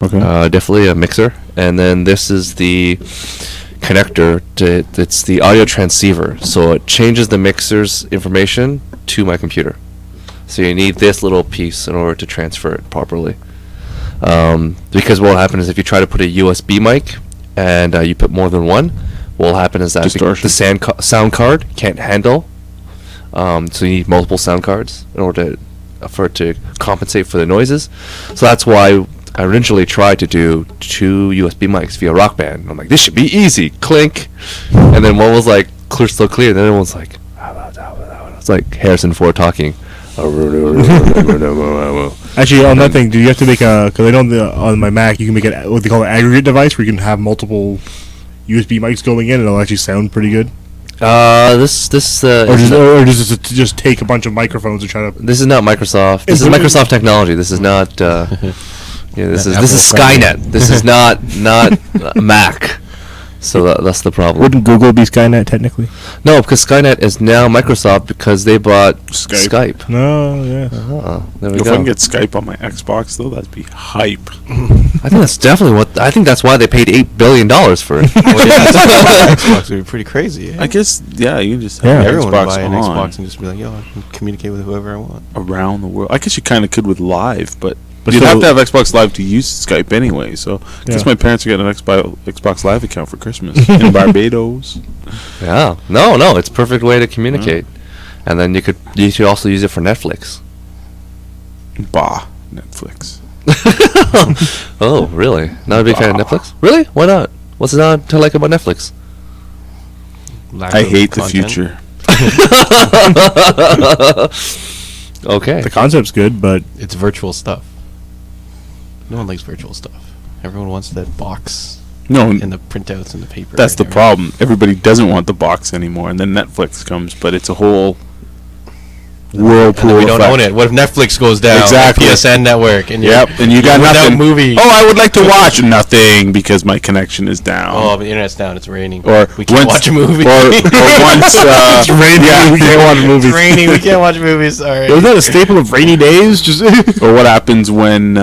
Okay. Definitely a mixer. And then this is the connector. It's the audio transceiver. So it changes the mixer's information to my computer. So you need this little piece in order to transfer it properly. Because what will happen is if you try to put a USB mic and you put more than one, what will happen is that the sound card can't handle. So you need multiple sound cards in order for it to compensate for the noises. So that's why I originally tried to do 2 USB mics via Rock Band. I'm like, this should be easy. Clink. And then one was like crystal clear. And then it was like, it's like Harrison Ford talking. Actually, on that thing, do you have to make a? Because I know on my Mac you can make what they call an aggregate device, where you can have multiple USB mics going in, and it'll actually sound pretty good. Or does it just take a bunch of microphones and try to? This is not Microsoft. This is Microsoft technology. This is not. This is Skynet. This is not Mac. So that's the problem. Wouldn't Google be Skynet technically? No, because Skynet is now Microsoft because they bought Skype. No, yeah. There we If go. I can get Skype on my Xbox, though, that'd be hype. I think that's definitely I think that's why they paid $8 billion for it. Xbox would be pretty crazy. Yeah? I guess, yeah, you can just have Everyone would Xbox buy an on Xbox and just be like, yo, I can communicate with whoever I want. around the world. I guess you kind of could with Live, but But you'd so- have to have Xbox Live to use Skype anyway. So I guess Yeah. my parents are getting an Xbox Live account for Christmas in Barbados. Yeah. No, it's a perfect way to communicate. And then you could also use it for Netflix. Bah, Netflix. Oh, really? Not a big fan of Netflix? Really? Why not? What's not to like about Netflix? I hate the future. Okay. The concept's good, but It's virtual stuff. No one likes virtual stuff. Everyone wants that box No, and the printouts and the paper. that's the and problem. Everybody doesn't want the box anymore, and then Netflix comes, but it's a whole whirlpool. And then we don't effect. own it. What if Netflix goes down? Exactly. PSN network. And Yep, and you got without nothing. movie. Oh, I would like to watch nothing because my connection is down. Oh, the internet's down. It's raining. Or we can't watch a movie. Or once it's raining. yeah, We can't watch movies. It's raining. We can't watch movies. Sorry. was that a staple of rainy days? Just or what happens when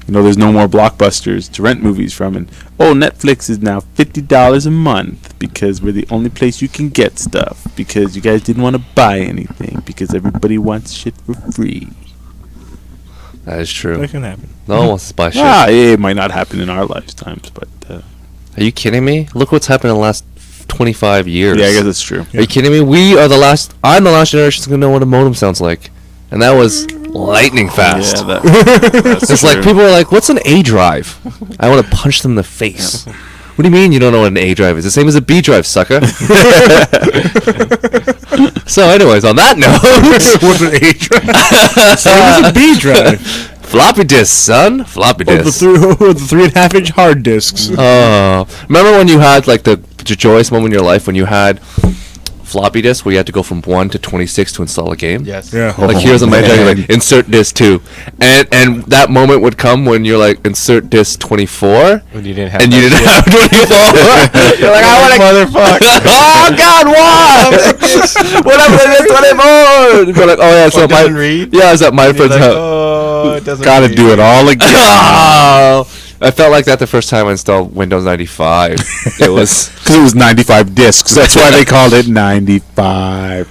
there's no more blockbusters to rent movies from, and Netflix is now $50 a month because we're the only place you can get stuff because you guys didn't want to buy anything because everybody wants shit for free. That is true. that can happen. No one wants to buy shit. It might not happen in our lifetimes, but Are you kidding me? Look what's happened in the last 25 years. yeah, I guess that's true. Are you kidding me? I'm the last generation that's going to know what a modem sounds like. And that was lightning fast. Yeah, that's It's like people are like, what's an A drive? I want to punch them in the face. What do you mean you don't know what an A drive is? The same as a B drive, sucker. So anyways, on that note. What's an A drive? Same as a B drive. Floppy disk, son. Floppy The disk. 3.5-inch hard discs. Remember when you had like the joyous moment in your life when you had floppy disk where you had to go from 1 to 26 to install a game? Yes. Yeah. Like here's a menu, like insert disk 2, and that moment would come when you're like insert disk 24, When you didn't have. and you didn't have 24. You're like, I want to. motherfucker. Oh God, why? What happened to this 24? You're like, oh yeah, so it doesn't read? Yeah, it's at my You're friend's like, house. oh, it doesn't. Gotta read. do it all again. Oh, I felt like that the first time I installed Windows 95. It was Because it was 95 discs. That's why they called it 95.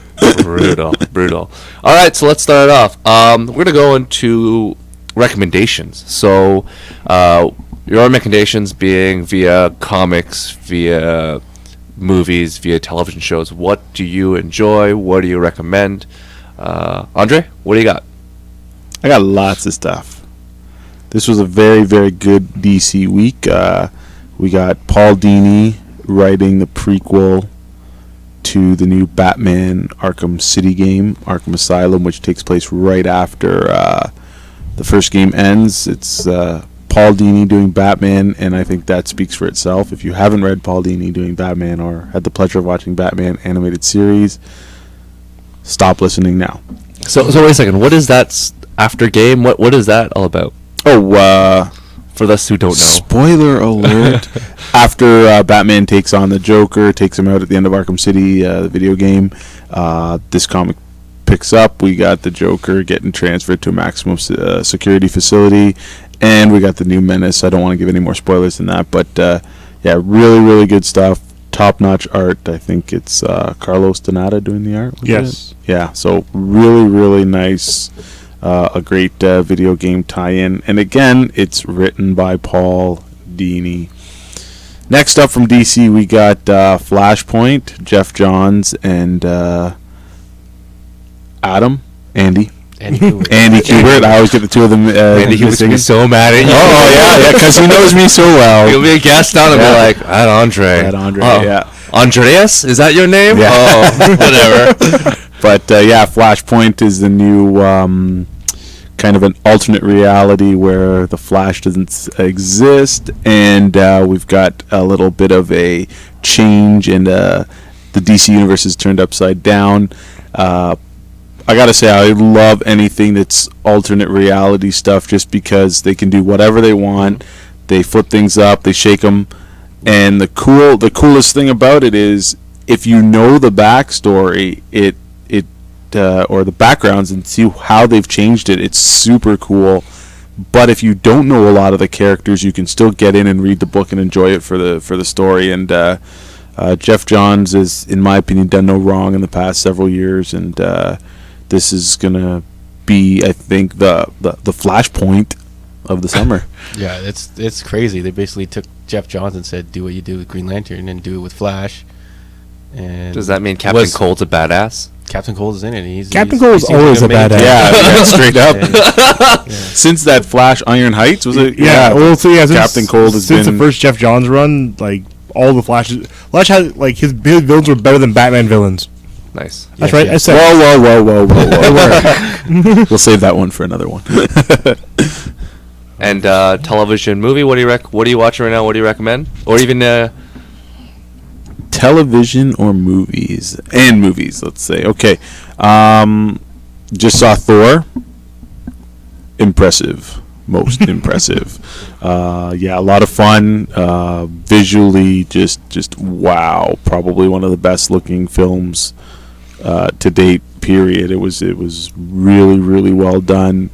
brutal. All right, so let's start it off. We're gonna go into recommendations. So, your recommendations being via comics, via movies, via television shows. What do you enjoy? What do you recommend? Andre, what do you got? I got lots of stuff. This was a very, very good DC week. We got Paul Dini writing the prequel to the new Batman Arkham City game, Arkham Asylum, which takes place right after the first game ends. It's Paul Dini doing Batman, and I think that speaks for itself. If you haven't read Paul Dini doing Batman or had the pleasure of watching Batman animated series, stop listening now. So wait a second. What is that after game? What is that all about? Oh, For those who don't know. spoiler alert. After Batman takes on the Joker, takes him out at the end of Arkham City, the video game, this comic picks up. We got the Joker getting transferred to a maximum security facility, and we got the new Menace. I don't want to give any more spoilers than that, but yeah, really, really good stuff. Top-notch art. I think it's Carlos Donata doing the art. Was Yes. it? Yeah. So really, really nice. A great video game tie-in, and again, it's written by Paul Dini. Next up from DC, we got Flashpoint, Jeff Johns, and Andy Kubert. I always get the two of them. Andy, he was missing. so mad at you. Oh yeah, because he knows me so well. He'll be a guest down and be like, "That Andre." That Andre, Oh, yeah. Andreas, is that your name? Yeah. Oh, whatever. But yeah, Flashpoint is the new kind of an alternate reality where the Flash doesn't exist, and we've got a little bit of a change, and the DC universe is turned upside down. I gotta say, I love anything that's alternate reality stuff, just because they can do whatever they want. They flip things up, they shake them, and the coolest thing about it is if you know the backstory, or the backgrounds and see how they've changed it, it's super cool. But if you don't know a lot of the characters, you can still get in and read the book and enjoy it for the story. And Jeff Johns has, in my opinion, done no wrong in the past several years, and this is gonna be, I think, the flashpoint of the summer. Yeah, it's crazy. They basically took Jeff Johns and said, "Do what you do with Green Lantern and do it with Flash." And Does that mean Captain Cold's a badass? Captain Cold is in it. Captain Cold is always a badass. Yeah, straight up. Yeah. Since that Flash Iron Heights, was it? Yeah, well, so yeah, since, Captain Cold has since been the first Jeff Johns run, like all the Flash had like his villains were better than Batman villains. Nice. That's Yes, right. yes. I said. Whoa. We'll save that one for another one. And television movie, what are you watching right now? What do you recommend? Or even Television or movies? And movies, let's say. Okay. Just saw Thor. Impressive. Most impressive. Yeah, a lot of fun. Visually, just wow. Probably one of the best looking films to date, period. It was really, really well done.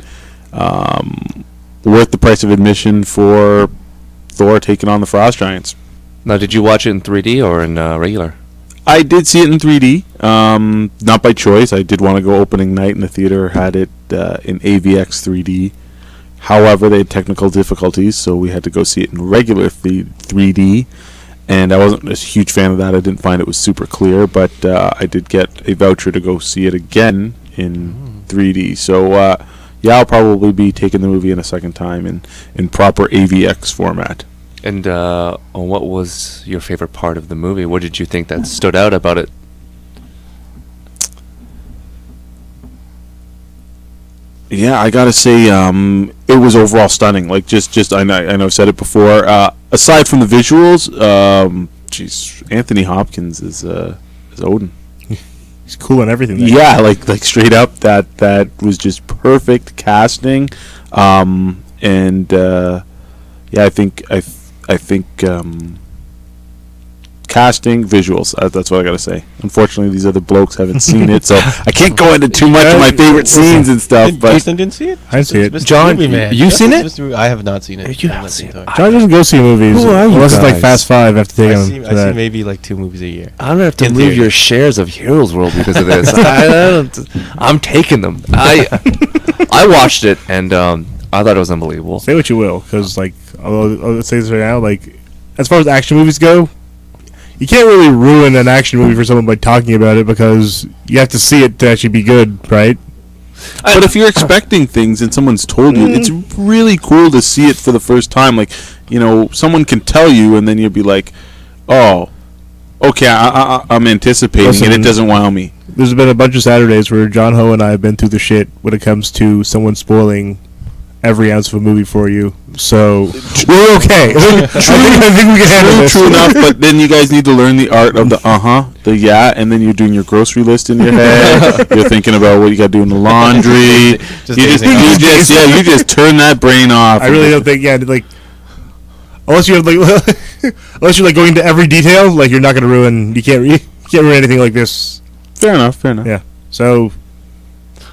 Worth the price of admission for Thor taking on the Frost Giants. now? Did you watch it in 3D or in regular? I did see it in 3D, not by choice. I did want to go opening night, and the theater had it in AVX 3D. However, they had technical difficulties, so we had to go see it in regular 3D. And I wasn't a huge fan of that. I didn't find it was super clear, but I did get a voucher to go see it again in 3D. So, yeah, I'll probably be taking the movie in a second time in proper AVX format. And what was your favorite part of the movie? What did you think that stood out about it? Yeah, I gotta say, it was overall stunning. Like, just I know I've said it before. Aside from the visuals, Anthony Hopkins is Odin. He's cool and everything. Yeah, like straight up, that was just perfect casting, and yeah, I think casting, visuals. That's what I gotta say. Unfortunately, these other blokes haven't seen it, so I can't go into too much of my favorite scenes and stuff. But Jason didn't see it. I didn't see it. Mr. John, Movie Man. you seen it? Mr. I have not seen it. You I'm haven't not seen being it. told. John doesn't go see movies Who are you unless it's like guys? Fast Five. I have to take him I to see that. maybe like 2 movies a year. I'm gonna have to In leave theory. your shares of Heroes World because of this. I'm taking them. I watched it and I thought it was unbelievable. Say what you will, because like I'll say this right now, like as far as action movies go, you can't really ruin an action movie for someone by talking about it because you have to see it to actually be good, right? but if you're expecting things and someone's told you, it's really cool to see it for the first time. Like, someone can tell you, and then you'll be like, "Oh, okay, I'm anticipating, and Listen, it doesn't wow me." There's been a bunch of Saturdays where John Ho and I have been through the shit when it comes to someone spoiling every ounce of a movie for you. So we're okay. I think we can handle this. True enough, but then you guys need to learn the art of the yeah, and then you're doing your grocery list in your head. You're thinking about what you got to do in the laundry. You just turn that brain off. I really don't think like unless you have like unless you're like going into every detail, like you're not going to ruin. You can't ruin anything like this. Fair enough. Yeah. So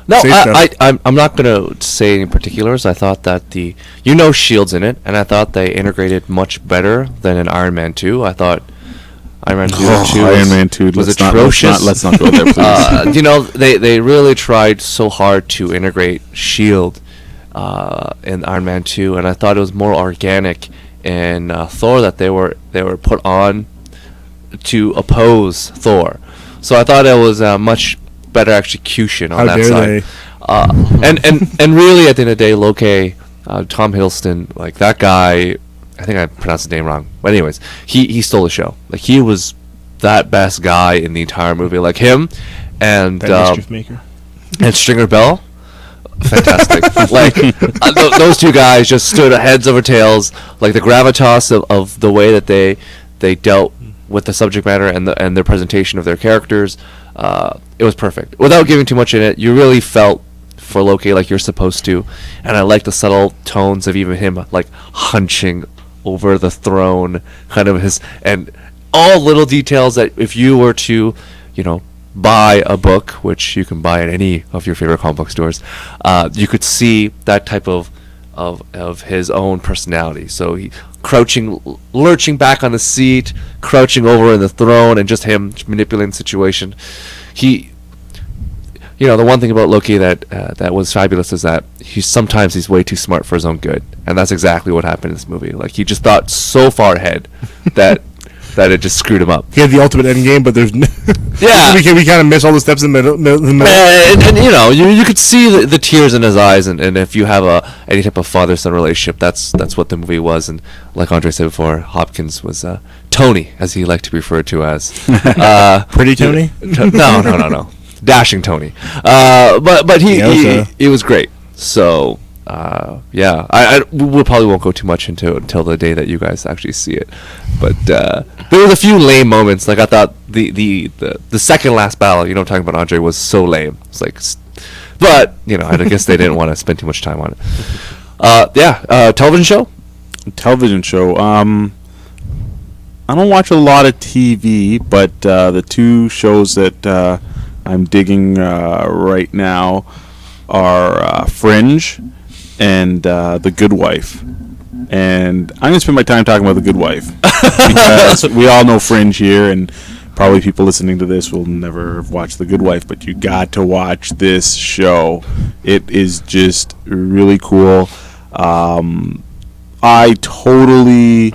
No, Say stuff. I'm not gonna say any particulars. I thought that Shield's in it, and I thought they integrated much better than in Iron Man 2. I thought Iron Man 2 Iron Man 2 was let's atrocious. Let's not go there, please. They really tried so hard to integrate Shield in Iron Man 2, and I thought it was more organic in Thor that they were put on to oppose Thor. So I thought it was a much better execution on How that dare side. they? And really, at the end of the day, Loki, Tom Hiddleston, like that guy, I think I pronounced his name wrong. But anyways, he stole the show. Like he was that best guy in the entire movie. Like him and That mischief maker. and Stringer Bell, fantastic. Like those two guys just stood heads over tails. Like the gravitas of the way that they dealt with the subject matter and their presentation of their characters. It was perfect. Without giving too much in it, you really felt for Loki like you're supposed to, and I like the subtle tones of even him like hunching over the throne, kind of his, and all little details that if you were to, buy a book, which you can buy at any of your favorite comic book stores, you could see that type of his own personality. So he crouching, lurching back on the seat, crouching over in the throne, and just him manipulating the situation. The one thing about Loki that was fabulous is that sometimes he's way too smart for his own good, and that's exactly what happened in this movie. Like he just thought so far ahead that it just screwed him up. He had the ultimate end game, but there's Yeah. we kind of miss all the steps in the middle. And you could see the tears in his eyes, and if you have any type of father-son relationship, that's what the movie was. And like Andre said before, Hopkins was Tony, as he liked to be referred to as. Pretty Tony? No. Dashing Tony. But he was great. So we probably won't go too much into it until the day that you guys actually see it. But there was a few lame moments. Like I thought the second last battle, I'm talking about, Andre, was so lame. It's like, but I guess they didn't want to spend too much time on it. Television show. Television show. I don't watch a lot of TV, but the two shows that I'm digging right now are Fringe and The Good Wife. And I'm going to spend my time talking about The Good Wife because we all know Fringe here, and probably people listening to this will never watch The Good Wife, but you got to watch this show. It is just really cool. I totally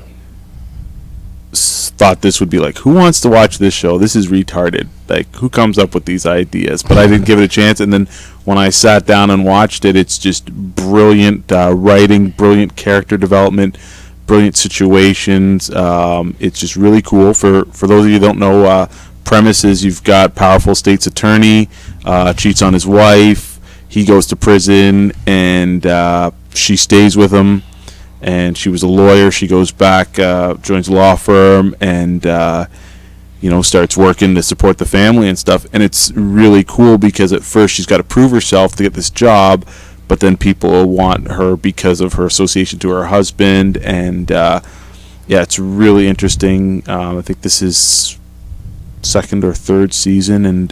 thought this would be like, who wants to watch this show? This is retarded. Like, who comes up with these ideas? But I didn't give it a chance, and then when I sat down and watched it, it's just brilliant writing, brilliant character development, brilliant situations. It's just really cool. For those of you who don't know, premises, you've got powerful state's attorney, cheats on his wife, he goes to prison, and she stays with him. And she was a lawyer. She goes back, joins a law firm, and starts working to support the family and stuff. And it's really cool because at first she's got to prove herself to get this job, but then people want her because of her association to her husband. And it's really interesting. I think this is second or third season, and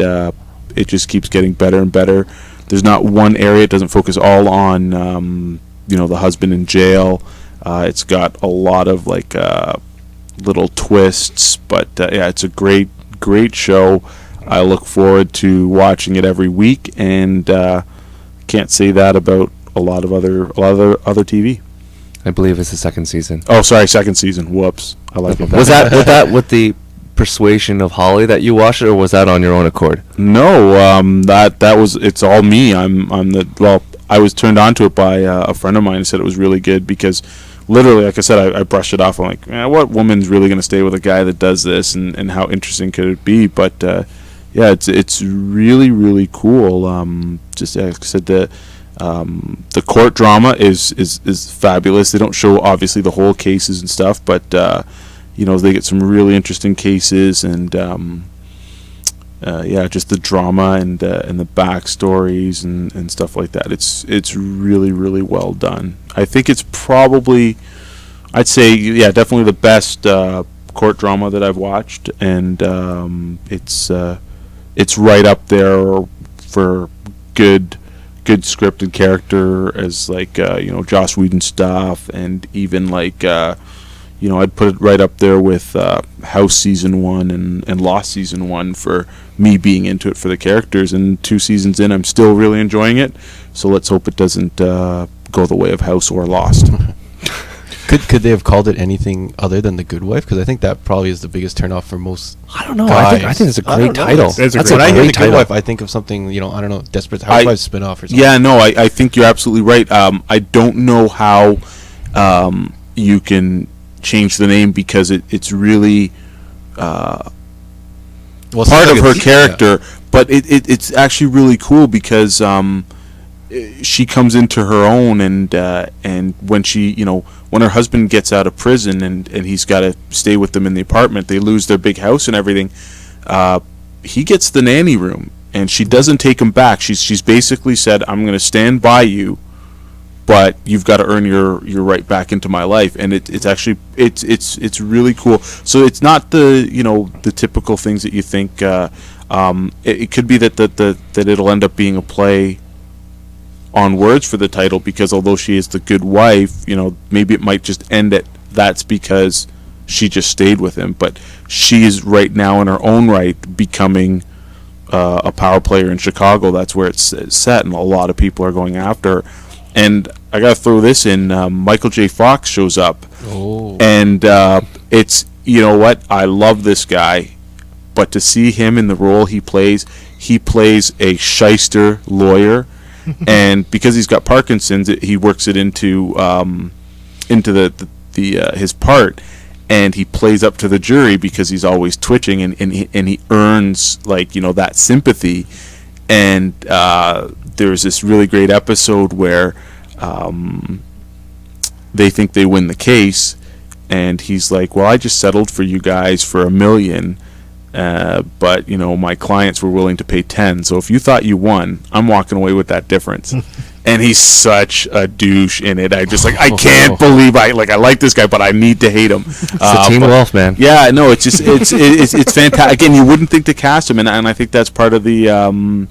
it just keeps getting better and better. There's not one area. It doesn't focus all on the husband in jail. It's got a lot of little twists, but it's a great show. I look forward to watching it every week, and can't say that about a lot of other TV. I believe it's the second season. Oh, sorry, second season. Whoops. I like it. Was that with the persuasion of Holly that you watched it, or was that on your own accord? No, that was. It's all me. I was turned on to it by a friend of mine who said it was really good because, literally, like I said, I brushed it off. I'm like, what woman's really going to stay with a guy that does this, and how interesting could it be? But it's really, really cool. Just like I said, the court drama is fabulous. They don't show obviously the whole cases and stuff, but they get some really interesting cases, and just the drama and the backstories and stuff like that. It's really, really well done. I think it's probably, I'd say, definitely the best court drama that I've watched, and it's right up there for good good scripted character as like Joss Whedon stuff, and even like I'd put it right up there with House season 1 and Lost season 1 for me being into it for the characters. And 2 seasons in, I'm still really enjoying it. So let's hope it doesn't go the way of House or Lost. Could they have called it anything other than The Good Wife? Because I think that probably is the biggest turnoff for most. I don't know. guys. I think it's a I great don't know. title. It's a That's great When I hear The Good title. Wife, I think of something, I don't know, Desperate Housewives spinoff or something. Yeah, no, I think you're absolutely right. I don't know how you can change the name, because it's really Well, part of her yeah. character, but it's actually really cool because she comes into her own, and when she when her husband gets out of prison and he's got to stay with them in the apartment, they lose their big house and everything. He gets the nanny room, and she doesn't take him back. She's basically said, "I'm going to stand by you, but you've got to earn your right back into my life." And it's actually it's really cool. So it's not the typical things that you think. It could be that it'll end up being a play on words for the title, because although she is the good wife, maybe it might just end at that's because she just stayed with him. But she is right now in her own right becoming a power player in Chicago. That's where it's set, and a lot of people are going after her. And I gotta throw this in. Michael J. Fox shows up, and it's what, I love this guy, but to see him in the role he plays a shyster lawyer, and because he's got Parkinson's, he works it into his part, and he plays up to the jury because he's always twitching, and he earns that sympathy. And there's this really great episode where they think they win the case, and he's like, "Well, I just settled for you guys for $1 million, but my clients were willing to pay 10. So if you thought you won, I'm walking away with that difference." And he's such a douche in it. I can't believe I like this guy, but I need to hate him. It's the Team Wolf, man. Yeah, no, it's just it's fantastic. Again, you wouldn't think to cast him, and I think that's part of the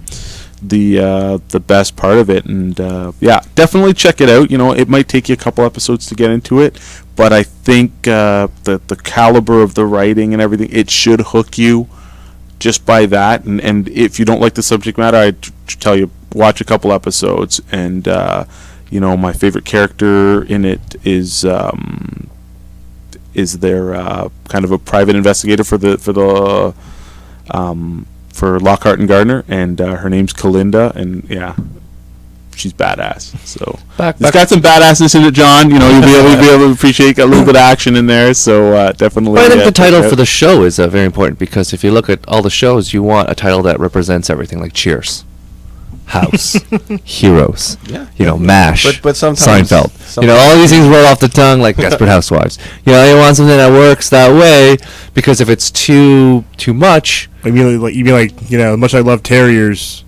best part of it. And yeah, definitely check it out. It might take you a couple episodes to get into it, but I think the caliber of the writing and everything, it should hook you just by that. And if you don't like the subject matter, I'd tell you, watch a couple episodes. And my favorite character in it is their kind of a private investigator for Lockhart and Gardner, and her name's Kalinda, and yeah, she's badass. So it's got some badassness in it, John. You'll be able to appreciate a little bit of action in there. So definitely. But I think the title for the show is very important, because if you look at all the shows, you want a title that represents everything, like Cheers, House, Heroes, MASH, but sometimes Seinfeld. All these things roll off the tongue like Desperate Housewives. You want something that works that way, because if it's too much. You mean much I love terriers.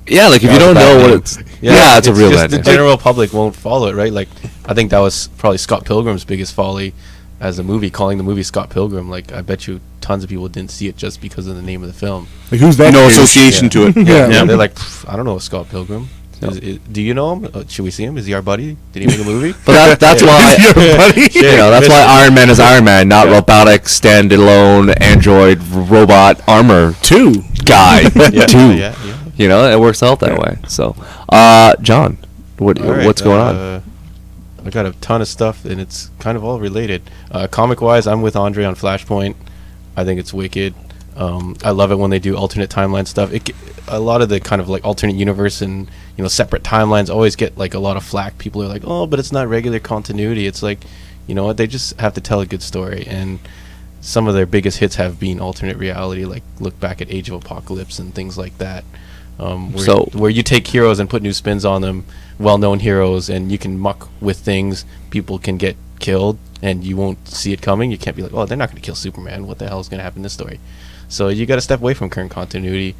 Yeah, like if you don't know what it's. Yeah, it's a real bad The name. general public won't follow it, right? Like, I think that was probably Scott Pilgrim's biggest folly as a movie, calling the movie Scott Pilgrim. Like, I bet you tons of people didn't see it just because of the name of the film. Like, who's that? No dude? association to it. Yeah. They're like, I don't know a Scott Pilgrim. Do you know him? Should we see him? Is he our buddy? Did he make a movie? But that's why. That's why Iron Man is Iron Man, not robotic, standalone, android, robot, armor 2 guy. Two. Yeah. It works out that way. So, John, what's going on? I got a ton of stuff, and it's kind of all related. Comic-wise, I'm with Andre on Flashpoint. I think it's wicked. I love it when they do alternate timeline stuff. A lot of the kind of like alternate universe and separate timelines always get like a lot of flack. People are like, "Oh, but it's not regular continuity." It's like, what? They just have to tell a good story, and some of their biggest hits have been alternate reality. Like, look back at Age of Apocalypse and things like that. Where you take heroes and put new spins on them, well-known heroes, and you can muck with things. People can get killed, and you won't see it coming. You can't be like, "Oh, they're not going to kill Superman. What the hell is going to happen in this story?" So you got to step away from current continuity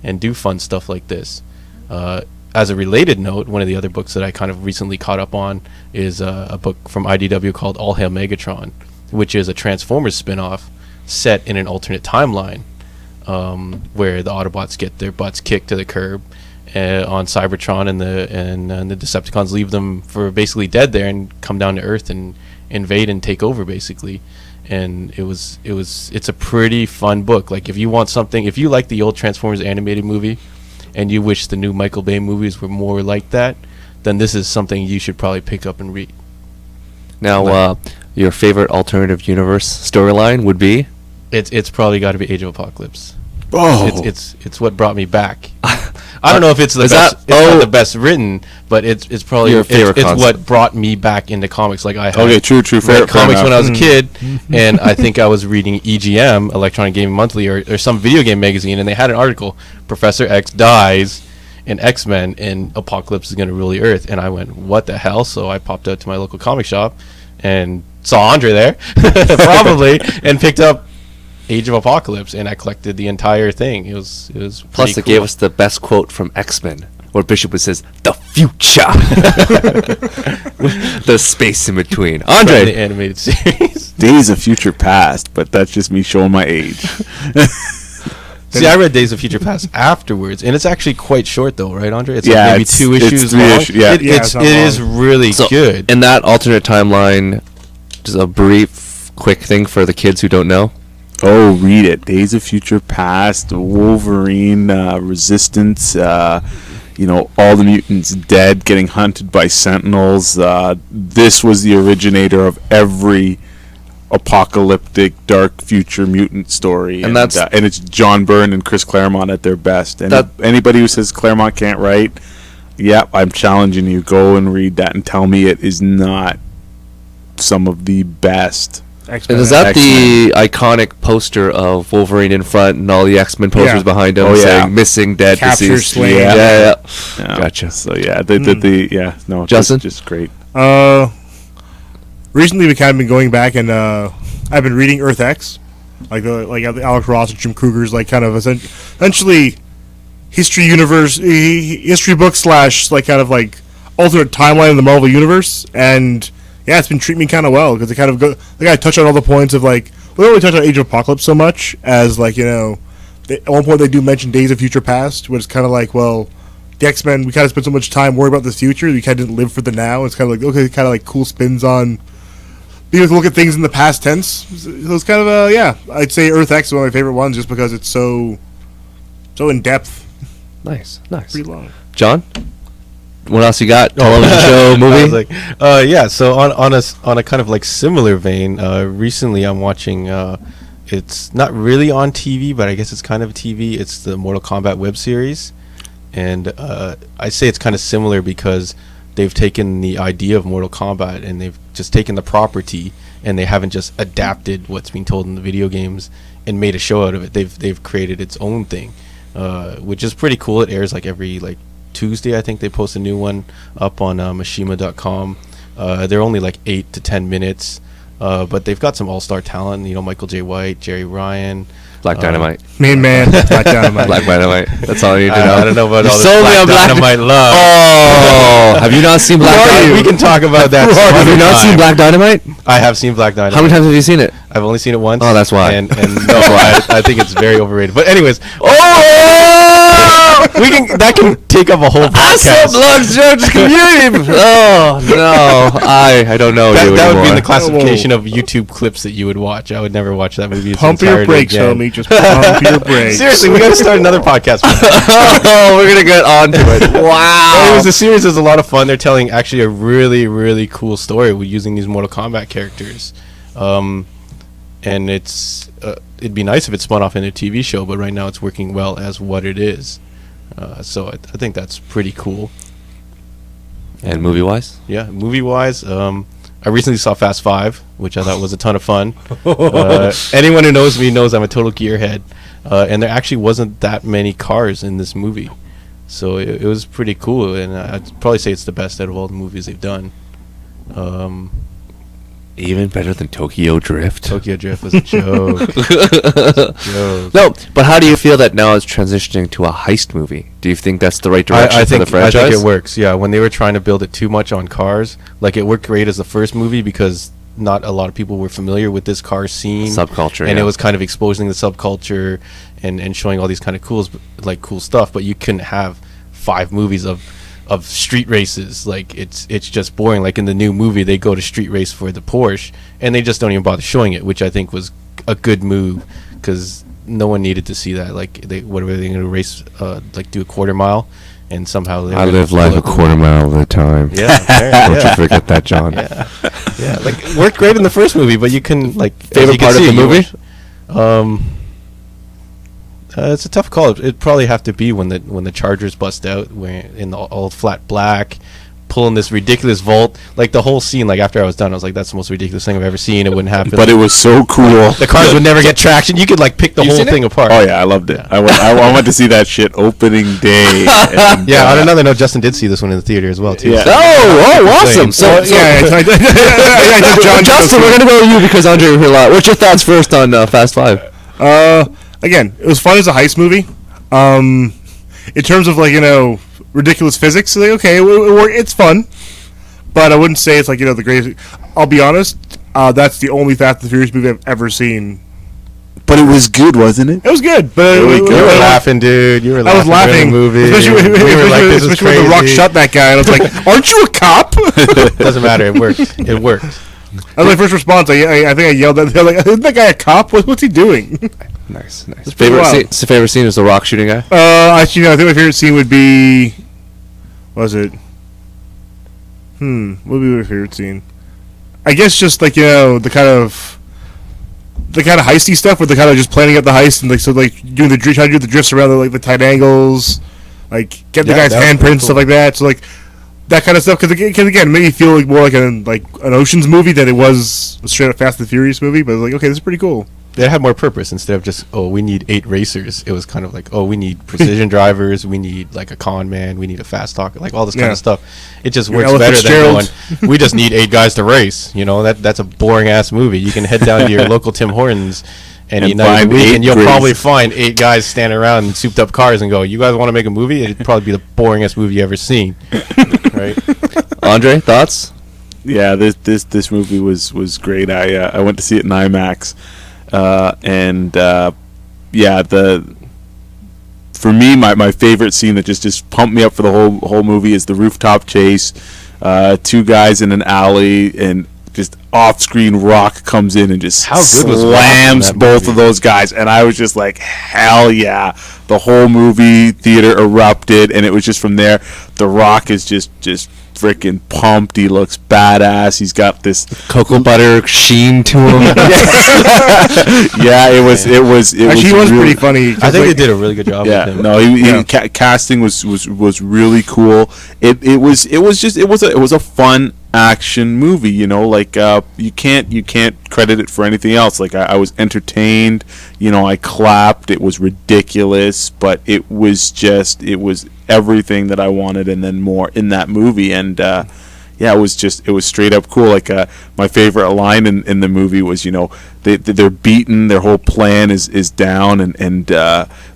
and do fun stuff like this. As a related note, one of the other books that I kind of recently caught up on is a book from IDW called All Hail Megatron, which is a Transformers spin-off set in an alternate timeline, where the Autobots get their butts kicked to the curb, on Cybertron, and the Decepticons leave them for basically dead there and come down to Earth and invade and take over basically. And it's a pretty fun book. Like if you want something, if you like the old Transformers animated movie and you wish the new Michael Bay movies were more like that, then this is something you should probably pick up and read. Now, your favorite alternative universe storyline would be? It's probably got to be Age of Apocalypse. Oh, It's what brought me back. I don't know if it's the Is best. that- It's oh. not the best written, but it's probably Your favorite It's concept. what brought me back into comics. Like I had okay, true. Fair, read fair comics when I enough. was a kid, and I think I was reading EGM, Electronic Gaming Monthly, or some video game magazine, and they had an article: Professor X dies in X-Men, and Apocalypse is going to rule the Earth. And I went, "What the hell?" So I popped out to my local comic shop and saw Andre there, probably, and picked up Age of Apocalypse, and I collected the entire thing. It was Plus, pretty it gave cool. us the best quote from X-Men, where Bishop says, "The future." The space in between. From the Andre, animated series. Days of Future Past, but that's just me showing my age. See, I read Days of Future Past afterwards, and it's actually quite short, though, right, Andre? It's Yeah, like maybe it's- 2 it's issues 3 long. issue- yeah. Yeah, it's It not is long. really so good. in that alternate timeline, just a brief, quick thing for the kids who don't know. Oh, read it. Days of Future Past, Wolverine, Resistance, all the mutants dead, getting hunted by Sentinels. This was the originator of every apocalyptic dark future mutant story. And that's- and it's John Byrne and Chris Claremont at their best. And That- anybody who says Claremont can't write, I'm challenging you. Go and read that and tell me it is not some of the best. X-Men. And is that X-Men. the iconic poster of Wolverine in front and all the X-Men posters Yeah. behind him Oh, yeah. saying "Missing, Dead, Capture, Deceased"? slain. Yeah. Yeah. Gotcha. So yeah, no, Justin? just great. Recently we kind of been going back and I've been reading Earth X, like Alex Ross and Jim Kruger's like kind of essentially history book slash like kind of like alternate timeline of the Marvel universe. And yeah, it's been treating me kind of well because it kind of I touch on all the points of like we don't really touch on Age of Apocalypse so much as like at one point they do mention Days of Future Past, which is kind of like, well, the X-Men, we kind of spent so much time worrying about the future, we kind of didn't live for the now. It's kind of like, okay, kind of like cool spins on being able to look at things in the past tense. So it's kind of I'd say Earth X is one of my favorite ones just because it's so in depth, Nice. pretty long. John, what else you got? Television show, I movie? was like, so on a kind of like similar vein, recently I'm watching, it's not really on TV, but I guess it's kind of TV. It's the Mortal Kombat web series. And I say it's kind of similar because they've taken the idea of Mortal Kombat and they've just taken the property and they haven't just adapted what's being told in the video games and made a show out of it. They've created its own thing, which is pretty cool. It airs like every Tuesday. I think they post a new one up on Mashima.com. They're only like 8 to 10 minutes, but they've got some all-star talent. Michael J. White, Jerry Ryan. Black Dynamite. Main man, Black Dynamite. Black Dynamite. That's all you need to know. I don't know about You all this sold me on Black Black Dynamite love. Oh, have you not seen Black Dynamite? We can talk about that. some Have you other not seen time. Black Dynamite? I have seen Black Dynamite. How many times have you seen it? I've only seen it once. Oh, that's why. And no, I think it's very overrated. But anyways, Oh! that can take up a whole I saw podcast. Blood Church Community. Oh no, I don't know you That would be in anymore. the classification of YouTube clips that you would watch. I would never watch that movie. its Pump your entirety brakes, again. homie. Just pump your brakes. Seriously, we got to start another podcast. Oh, we're gonna get on to it. Wow. Anyways, the series is a lot of fun. They're telling actually a really, really cool story with using these Mortal Kombat characters. And it'd be nice if it spun off into a TV show, but right now it's working well as what it is. So I think that's pretty cool. And movie wise, Yeah, movie-wise, I recently saw Fast 5, which I thought was a ton of fun. Anyone who knows me knows I'm a total gearhead. And there actually wasn't that many cars in this movie. So it was pretty cool, and I'd probably say it's the best out of all the movies they've done. even better than Tokyo Drift. Tokyo Drift was a joke. Joke. No, but how do you feel that now it's transitioning to a heist movie? Do you think that's the right direction I for think, the franchise? I think it works. Yeah, when they were trying to build it too much on cars, like it worked great as the first movie because not a lot of people were familiar with this car scene, Subculture, and yeah. it was kind of exposing the subculture and showing all these kind of cool stuff. But you couldn't have 5 movies of street races. Like it's just boring. Like in the new movie, they go to street race for the Porsche, and they just don't even bother showing it, which I think was a good move because no one needed to see that. Like what were they going to race? Like do a quarter mile, and somehow I live life a quarter mile at a time. Yeah, Don't you forget that, John. yeah. Like it worked great in the first movie, but you can like Favorite part of the movie? It's a tough call. It'd probably have to be when the Chargers bust out, in the all flat black, pulling this ridiculous vault. Like the whole scene. Like after I was done, I was like, "That's the most ridiculous thing I've ever seen." It wouldn't happen. But it was so cool. The cars would never get traction. You could like pick the You whole seen it? thing apart. Oh yeah, I loved it. I went to see that shit opening day. And, Yeah. On another note, Justin did see this one in the theater as well too. Yeah. So- Awesome. Well, John, Justin, we're gonna go with you because Andre heard a lot. What's your thoughts first on Fast 5? Again, it was fun as a heist movie. In terms of ridiculous physics, like, okay, it's fun, but I wouldn't say it's the greatest. I'll be honest, that's the only Fast and the Furious movie I've ever seen. but it was good, wasn't it? It was good, but Really good. You were laughing, dude. You were I was laughing laughing, during the movie. especially, We were like, this is especially when The Rock crazy. shot that guy, and I was like, "Aren't you a cop?" Doesn't matter. It worked. It worked. That was my first response. I think I yelled at him, like, "Isn't that guy a cop? What's he doing?" Nice. pretty Favorite wild. scene? So favorite scene is the Rock shooting guy. Actually, no, I think my favorite scene would be, what was it? What would be my favorite scene? I guess just the kind of heisty stuff, where they're kind of just planning out the heist and doing trying to do the drifts around the tight angles, get the Yeah, guy's that was handprints, pretty stuff like that. So that kind of stuff, because again, it made me feel more like an Ocean's movie than it was a straight up Fast and the Furious movie. But I was like, okay, this is pretty cool. It had more purpose instead of just, we need 8 racers. It was kind of like, we need precision drivers. We need a con man. We need a fast talker. Like all this kind Yeah. of stuff. It just Your works Ella better than Fitzgerald. going, we just need 8 guys to race. That's a boring ass movie. You can head down to your local Tim Hortons any And night of find the week, 8 and you'll Grays. probably find 8 guys standing around in souped up cars and go, you guys want to make a movie? It'd probably be the boringest movie you ever seen. Right? Andre, thoughts? Yeah, this movie was great. I went to see it in IMAX, for me my favorite scene that just pumped me up for the whole movie is the rooftop chase. 2 guys in an alley, and just off-screen Rock comes in and just How good was Rock in slams that both movie? of those guys, and I was just like, hell yeah! The whole movie theater erupted, and it was just from there. The Rock is just freaking pumped. He looks badass. He's got this. Cocoa butter sheen to him. Yeah, it was. Actually, he was really- pretty funny. I think they did a really good job Yeah, with him. no, casting was really cool. It was a fun action movie. You can't credit it for anything else. I was entertained. I clapped. It was ridiculous, but it was everything that I wanted and then more in that movie. And it was straight up cool. My favorite line in the movie was, they're beaten, their whole plan is down, and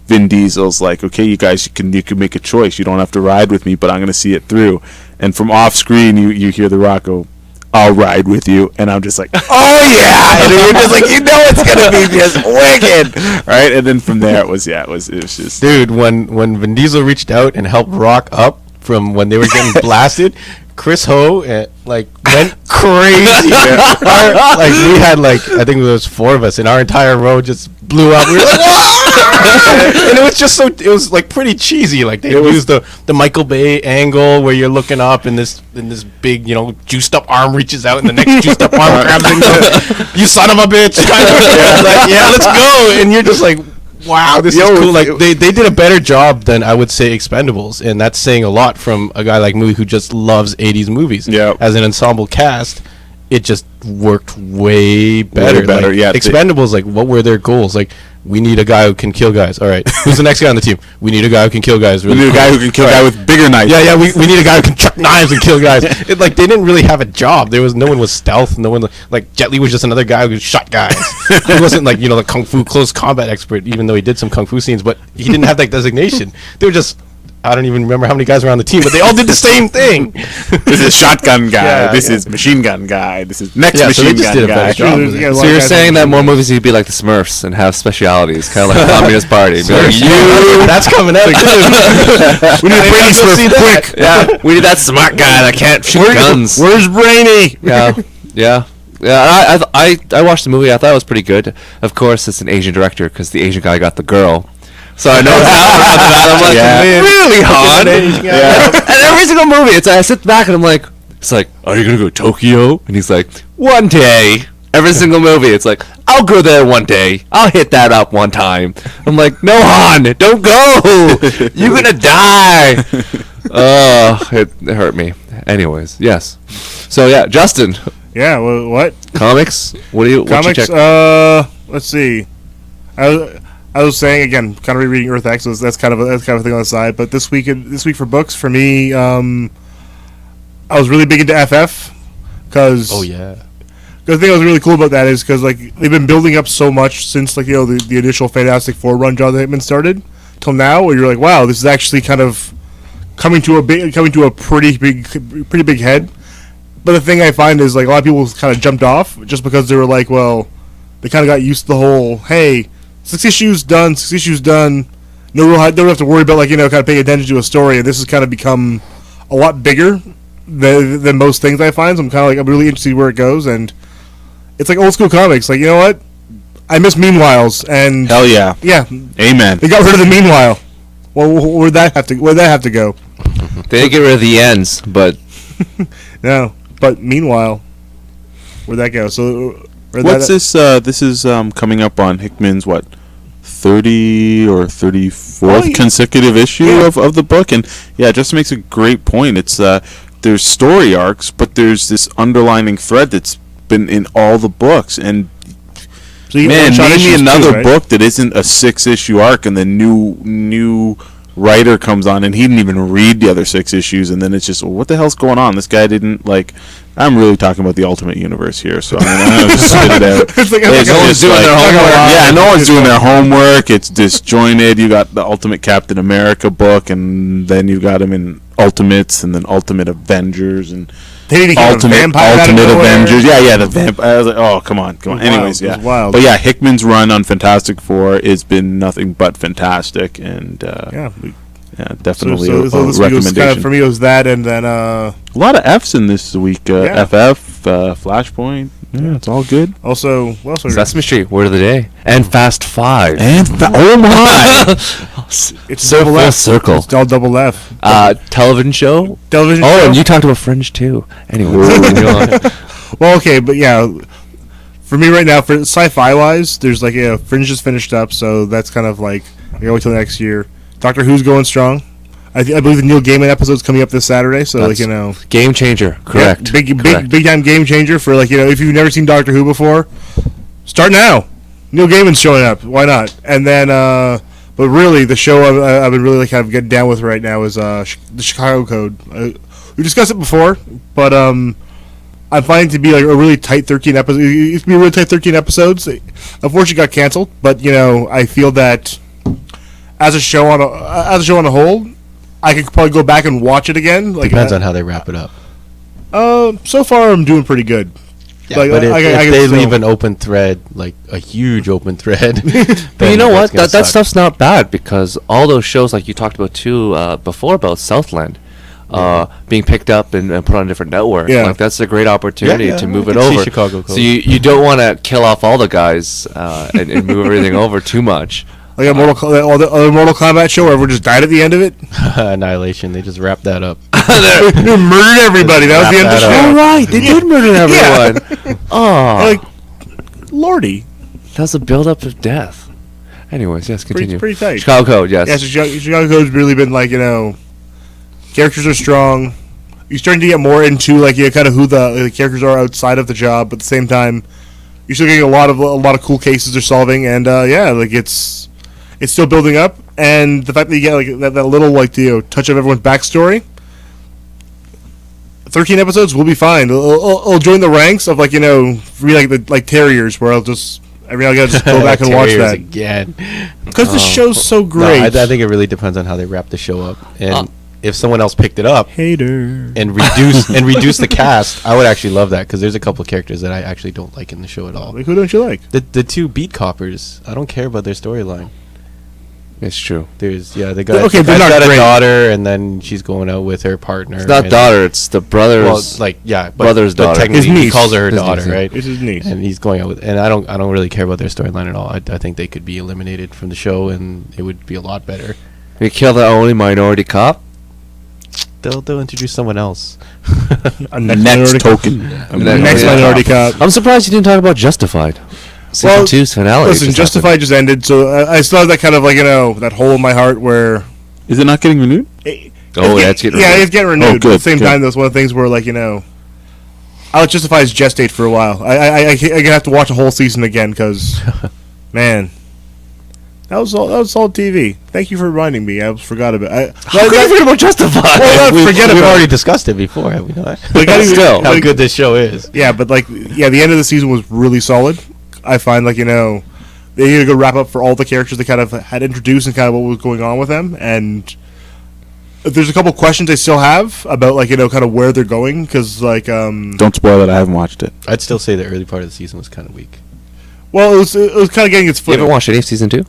Vin Diesel's like, okay, you guys, you can make a choice. You don't have to ride with me, but I'm going to see it through. And from off screen, you hear The Rock go, I'll ride with you, and I'm just like, oh yeah, and you're just like, it's gonna be just wicked, right? And then from there, it was just, Dude, when Vin Diesel reached out and helped Rock up from when they were getting blasted, Chris Ho went crazy. We had I think there was 4 of us, and our entire row just blew up. We were like, "Whoa!" And it was just it was pretty cheesy. They used the Michael Bay angle where you're looking up and this big juiced up arm reaches out and the next juiced up arm grabs it and goes, "You son of a bitch!" Yeah, let's go. And you're just like, wow, this is cool. They did a better job than I would say Expendables, and that's saying a lot from a guy like me who just loves 80s movies. Yeah. As an ensemble cast, it just worked way better. Expendables, what were their goals? We need a guy who can kill guys. All right, who's the next guy on the team? We need a guy who can kill guys. we need a guy who can kill a guy with bigger knives. Yeah, we need a guy who can chuck knives and kill guys. They didn't really have a job. No one was stealth. No one Jet Li was just another guy who shot guys. He wasn't the kung fu close combat expert, even though he did some kung fu scenes. But he didn't have that designation. They were just I don't even remember how many guys were on the team, but they all did the same thing. This is shotgun guy. Yeah, this yeah. is machine gun guy. This is next Yeah, so they machine just gun did a guy. better job with it. Yeah, a lot So of you're guys saying don't that do more movies would be like the Smurfs and have specialities, kind of like the Communist Party. Be like, That's coming up. We need a Brady Smurf quick. yeah, we need that smart guy that can't shoot guns. Where's Brainy? Yeah, yeah, yeah. I watched the movie. I thought it was pretty good. Of course, it's an Asian director because the Asian guy got the girl. So I know it's I'm like, Yeah. really, Han? Yeah. And every single movie, I sit back and I'm like, it's like, are you gonna go to Tokyo? And he's like, one day. Every single movie, it's like, I'll go there one day. I'll hit that up one time. I'm like, no, Han, don't go. You're gonna die. Oh, it hurt me. Anyways, yes. So yeah, Justin, Yeah. Well, what? comics. What you Comics. check? Let's see. I was saying again, kind of rereading Earth X. So that's kind of a thing on the side. But this week for books for me, I was really big into FF because Oh yeah. the thing that was really cool about that is because like they've been building up so much since like the initial Fantastic Four run Jonathan Hickman started till now, where you're like, wow, this is actually kind of coming to a pretty big head. But the thing I find is like a lot of people kind of jumped off just because they were like, well, they kind of got used to the whole, hey, 6 issues done, don't have to worry about like kind of paying attention to a story, and this has kind of become a lot bigger than most things I find. So I'm really interested to see where it goes, and it's like old school comics. Like, you know what? I miss Meanwhiles, and Hell yeah. yeah, Amen. they got rid of the Meanwhile. Well, where'd that have to go? They didn't get rid of the ends, but No, but Meanwhile, where'd that go? So, What's this? This is coming up on Hickman's 30 or 34th Oh, yeah. consecutive issue Yeah. of the book, and yeah, it just makes a great point. It's there's story arcs, but there's this underlining thread that's been in all the books. And So you man, one-shot name me issues another too, right? book that isn't a 6-issue arc, and the new writer comes on and he didn't even read the other 6 issues, and then it's just, well, what the hell's going on? This guy didn't like. I'm really talking about the Ultimate Universe here, so I'm gonna spit it out. It's like, It's no just like- Yeah, no one's doing their homework. It's disjointed. You got the Ultimate Captain America book, and then you got him in Ultimates, and then Ultimate Avengers, and They need to get a vampire out of Ultimate nowhere. Avengers. Yeah, the vampire. I was like, oh, come on. It was Anyways, wild. It yeah. was wild. But yeah, Hickman's run on Fantastic Four has been nothing but fantastic, and Yeah. definitely So a this week was recommendation. kind of, for me, it was that, and then A lot of Fs in this week. Yeah. FF, Flashpoint. Yeah, it's all good. also, what else? Sesame Street, word of the day, and Fast Five. And oh my! It's So double full F. circle. It's all double F. Television show. Television Oh, show. and you talked about Fringe too. Anyway, moving on. Well, okay, but yeah, for me right now, for sci-fi wise, there's like Fringe just finished up, so that's kind of like I gotta wait till next year. Doctor Who's going strong. I believe the Neil Gaiman episode's coming up this Saturday, so That's Game changer. Correct. yeah, Correct. big time game changer for if you've never seen Doctor Who before, start now. Neil Gaiman's showing up. Why not? And then, but really, the show I've been really kind of getting down with right now is the Chicago Code. We discussed it before, but I'm finding it to be like a really tight 13 episodes. It used to be really tight 13 episodes. Unfortunately, it got canceled. But I feel that as a show on a whole, I could probably go back and watch it again. Depends on how they wrap it up. So far, I'm doing pretty good. Yeah, Like, but if, I if can they still- leave an open thread, like a huge open thread, But you know what? That suck. stuff's not bad because all those shows like you talked about too before about Southland being picked up and put on a different network. Yeah. Like that's a great opportunity Yeah, to I move it can see over. Chicago So Code. you don't want to kill off all the guys and move everything over too much. Like a the other Mortal Kombat show where everyone just died at the end of it. Annihilation. They just wrapped that up. They murdered everybody. That was the end of the Wrap that show. All right, they did murder everyone. Oh, Like, Lordy. that's a buildup of death. Anyways, yes, continue. Pretty tight. Chicago Code, yes. Yeah, so Chicago Code's really been like, characters are strong. You're starting to get more into kind of who the characters are outside of the job, but at the same time, you're still getting a lot of cool cases they're solving, and it's still building up. And the fact that you get that little touch of everyone's backstory. 13 episodes will be fine. It'll join the ranks of for me, the terriers, where Every now and again, just go back and watch Terriers that again. because the show's so No, great. I think it really depends on how they wrap the show up, and if someone else picked it up Hater. and reduce the cast, I would actually love that because there's a couple of characters that I actually don't like in the show at all. Like, who don't you like? The two beat coppers, I don't care about their storyline. It's true. There's the Okay, guy's they're not got a great. daughter, and then she's going out with her partner. It's not and- daughter. It's the brother's. Well, like brother's but daughter. technically, His he niece. calls her His daughter, niece, yeah. right? It's his niece. And he's going out with, and I don't really care about their storyline at all. I think they could be eliminated from the show, and it would be a lot better. You kill the only minority cop. They'll introduce someone else. A Next minority- token. Next Yeah. minority cop. I'm surprised you didn't talk about Justified. Season Well, 2's finale. Listen, just Justified just ended, so I still have that kind of like that hole in my heart where. Is it not getting renewed? It's getting yeah, renewed. it's getting renewed. Oh, but good, at the same good. time, that's one of the things where I'll let Justified's gestate for a while. I gonna have to watch a whole season again because, man, that was all TV. Thank you for reminding me. I forgot about. How could you forget about Justified? Well, We've forget about already it. discussed it before, have we not? Like, I didn't- Still. How like- good this show is. Yeah, but the end of the season was really solid. I find they did a good wrap up for all the characters they kind of had introduced and kind of what was going on with them. And there's a couple questions I still have about kind of where they're going because Don't spoil it. I haven't watched it. I'd still say the early part of the season was kind of weak. well, it was kind of getting its You footing. haven't watched any of season 2?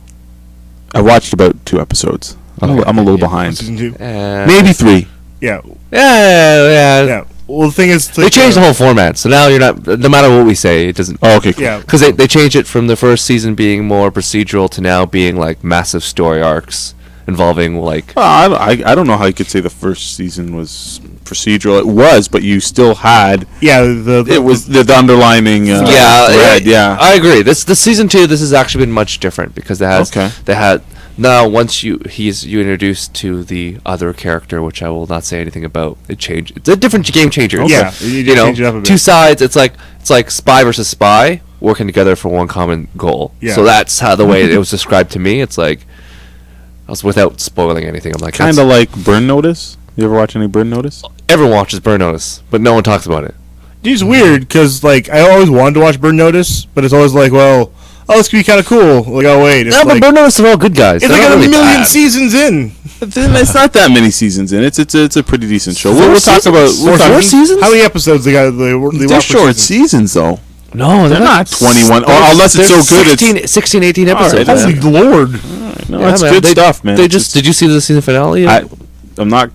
I watched about 2 episodes. I'm a little Yeah. behind. Season 2. Maybe 3. Yeah, Yeah. Well, the thing is, They changed the whole format, so now you're not. No matter what we say, it doesn't. Oh, okay, cool. Yeah, Because they changed it from the first season being more procedural to now being like massive story arcs involving like. Well, I don't know how you could say the first season was procedural. It was, but you still had. yeah. It was the underlining. Thread, yeah. I agree. This season 2. This has actually been much different because they had now once you introduced to the other character, which I will not say anything about. It changed. It's a different game changer. Yeah, So, you you know, change it up a bit. two sides. It's like spy versus spy working together for one common goal. Yeah. So that's how the way it was described to me. It's like I was without spoiling anything. I'm like Kind of like Burn Notice. You ever watch any Burn Notice? everyone watches Burn Notice, but no one talks about it. It's weird because I always wanted to watch Burn Notice, but it's always this could be kind of cool. Like, oh wait, it's No, but Burn Notice are all good guys. it's They're like not a really million bad. seasons in. It's not that many seasons in. It's a pretty decent show. Four We'll talk about seasons? we'll Four talk- seasons? How many episodes they got? They They're were short seasons though. No, They're not 21. Unless it's so good. 16, 18 episodes. right, man. Holy Lord! No, Yeah, that's man, good they- stuff, man. They It's- just did you see the season finale? I'm not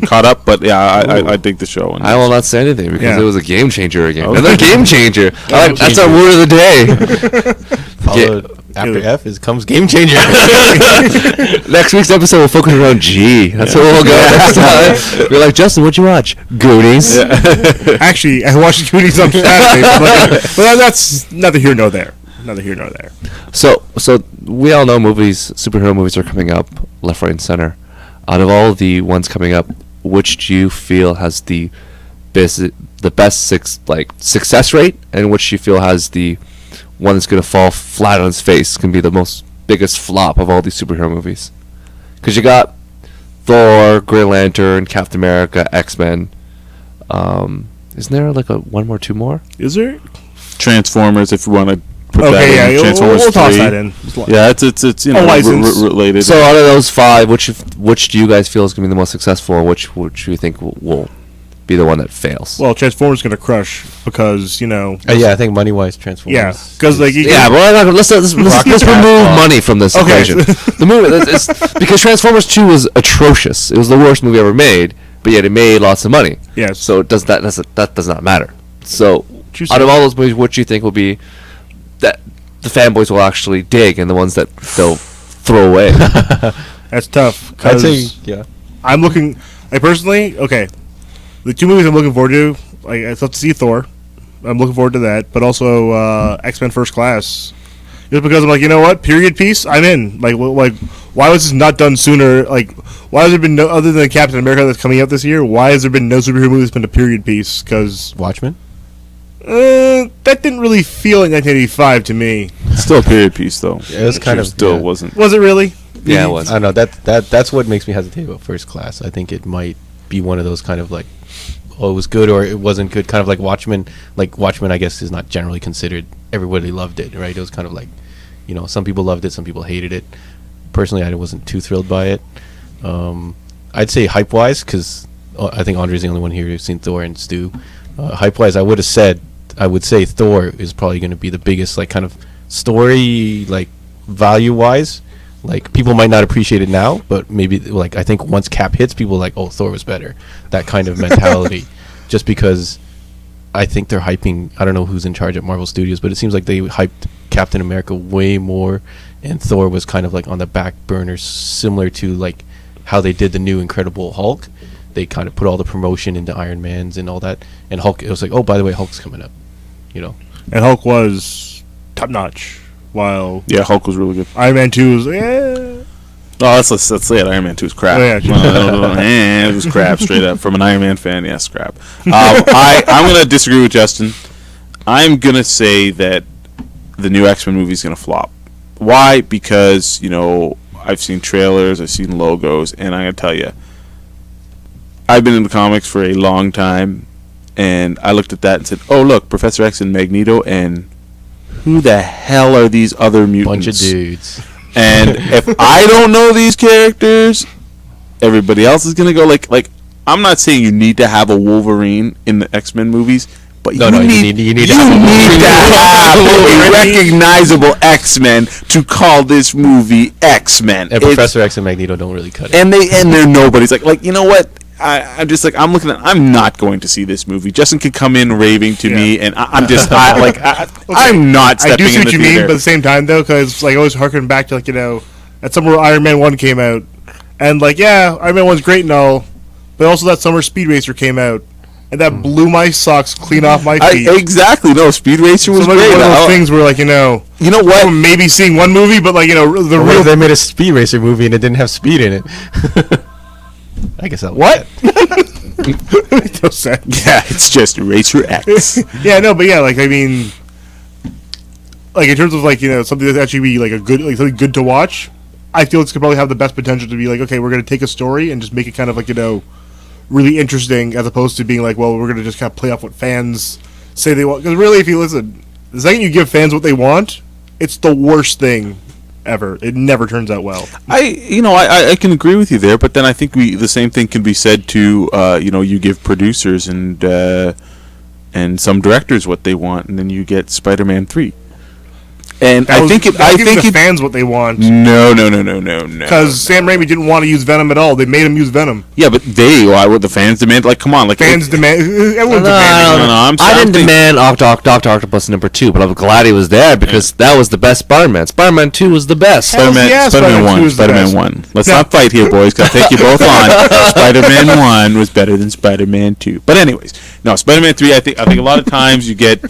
caught up, but yeah, I dig the show. And I will not say anything because Yeah. it was a game changer again. Okay. Another game changer. That's our word of the day. Followed after F comes Game Changer. Next week's episode will focus around G. That's where we'll go next time. We're like, Justin, what'd you watch? Goonies. Actually, I watched Goonies on Saturday, but that's neither here nor there. Neither here nor there. So we all know superhero movies are coming up left, right, and center. Out of all the ones coming up, which do you feel has the best success rate, and which do you feel has the one that's going to fall flat on its face, can be the biggest flop of all these superhero movies? Because you got Thor, Green Lantern, Captain America, X-Men. Isn't there one more, two more? Is there? Transformers, if you want to put Okay, that in. yeah, Transformers we'll toss 3. that in. Yeah, it's license. related. So out of those five, which do you guys feel is going to be the most successful, and which do you think will be the one that fails? Well, Transformers going to crush because Yeah, I think money-wise, Transformers. yeah, because Yeah, but let's remove money from this Okay. equation. The movie it's because Transformers 2 was atrocious. It was the worst movie ever made, but yet it made lots of money. yes. So that does not matter. So True out of story. all those movies, what do you think will be that the fanboys will actually dig, and the ones that they'll throw away? That's tough. I'd 'cause say, yeah. I'm looking. Personally, okay. The two movies I'm looking forward to, I still have to see Thor. I'm looking forward to that, but also X-Men First Class. Just because I'm like, you know what? Period piece. I'm in. Like, why was this not done sooner? Like, why has there been no other than Captain America that's coming out this year? Why has there been no superhero movie that's been a period piece? Because Watchmen? that didn't really feel like 1985 to me. still a period piece though. Yeah, it was kind of still yeah. wasn't. Was it really? Yeah, it was. I don't know. That's what makes me hesitate about First Class. I think it might be one of those kind of like, oh, it was good or it wasn't good. Kind of like Watchmen. Like Watchmen, I guess is not generally considered. Everybody loved it, right? It was kind of like, some people loved it, some people hated it. Personally, I wasn't too thrilled by it. I'd say hype wise, because I think Andre's the only one here who's seen Thor and Stu. Hype wise, I would say Thor is probably going to be the biggest, like, kind of story, like, value wise. Like, people might not appreciate it now, but maybe, like, I think once Cap hits, people are like, oh, Thor was better. That kind of mentality. Just because I think they're hyping, I don't know who's in charge at Marvel Studios, but it seems like they hyped Captain America way more, and Thor was kind of like on the back burner, similar to like how they did the new Incredible Hulk. They kind of put all the promotion into Iron Man's and all that, and Hulk, it was like, oh, by the way, Hulk's coming up, And Hulk was top notch, while Yeah, Hulk was really good. Iron Man 2 was, yeah. Oh, let's say it. Iron Man 2 is crap. Oh, yeah, It was crap, straight up. From an Iron Man fan, yes, crap. I'm going to disagree with Justin. I'm going to say that the new X-Men movie is going to flop. Why? Because, I've seen trailers, I've seen logos, and I'm going to tell you, I've been in the comics for a long time, and I looked at that and said, oh, look, Professor X and Magneto, and who the hell are these other mutants? bunch of dudes. And if I don't know these characters, everybody else is going to go, like, I'm not saying you need to have a Wolverine in the X-Men movies, but No, you no, need you need to to have have a recognizable X-Men to call this movie X-Men. And Professor X and Magneto don't really cut it. And they're nobody's like, you know what? I'm just like, I'm looking at, I'm not going to see this movie. Justin could come in raving to me, and I'm just, I'm not I do stepping see in what the you theater. mean, but at the same time, though, because like I always harken back to that summer Iron Man 1 came out, and Iron Man 1's great and all, but also that summer Speed Racer came out, and that blew my socks clean off my feet. Exactly. No, Speed Racer was So great. one of those things where You know what? maybe seeing one movie, but the What real if they made a Speed Racer movie and it didn't have speed in it? I guess that what? No sense. Yeah, it's just Racer X. Yeah, no, but yeah, in terms of something that's actually be a good something good to watch, I feel it's could probably have the best potential to be okay, we're gonna take a story and just make it kind of really interesting, as opposed to being well, we're gonna just kind of play off what fans say they want. Because really, if you listen, the second you give fans what they want, it's the worst thing ever. It never turns out well. I can agree with you there, but then I think the same thing can be said to you give producers and some directors what they want, and then you get Spider-Man 3. And I think the fans what they want. No. Because Sam Raimi didn't want to use Venom at all. They made him use Venom. Yeah, but why would the fans demand? Come on, Fans demand. Everyone's No, demanding. no, I didn't demand Doctor Octopus number 2, but I'm glad he was there because that was the best Spider-Man. Spider-Man 2 was the best. Spider-Man, yeah, Spider-Man Spider-Man 2 1. is the Spider-Man best. 1. Let's not fight here, boys. Gotta take you both on. Spider-Man 1 was better than Spider-Man 2. But anyways, no, Spider-Man 3. I think a lot of times you get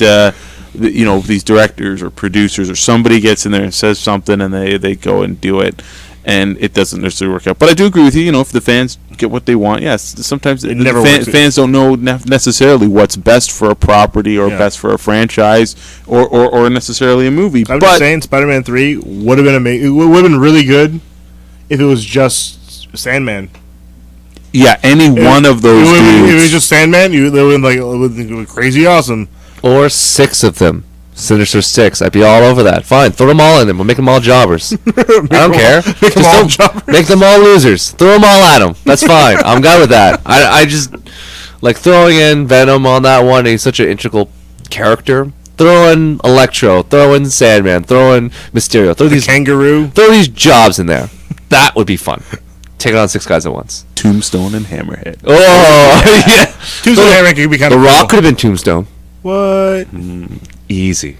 these directors or producers or somebody gets in there and says something, and they go and do it, and it doesn't necessarily work out. But I do agree with you. If the fans get what they want, yes, sometimes fans don't know necessarily what's best for a property or best for a franchise or necessarily a movie. I'm just saying, Spider-Man 3 would have been amazing. It would have been really good if it was just Sandman. Yeah, any one of those dudes. If it was just Sandman, they would have been crazy awesome. Or 6 of them. Sinister 6. I'd be all over that. Fine, throw them all in them. We'll make them all jobbers. I don't care. Make them all losers. Throw them all at them. That's fine. I'm good with that. I just throwing in Venom on that one. He's such an integral character. Throw in Electro. Throw in Sandman. Throw in Mysterio. Throw these Kangaroo. Throw these jobs in there. That would be fun. Take on 6 guys at once. Tombstone and Hammerhead. Oh yeah. Tombstone and Hammerhead could be kind The of Rock cool. could have been Tombstone. What? Easy.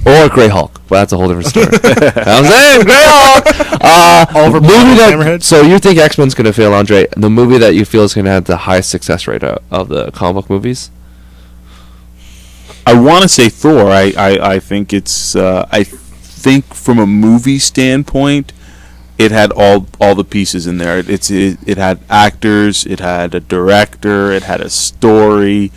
Or Grey Hulk, but that's a whole different story. I'm saying Grey Hulk. Oliver Movie Platt, that, Hammerhead? so you think X-Men's going to fail, Andre? The movie that you feel is going to have the highest success rate of the comic book movies? I want to say Thor. I think it's. I think from a movie standpoint, it had all the pieces in there. It had actors, it had a director, it had a story.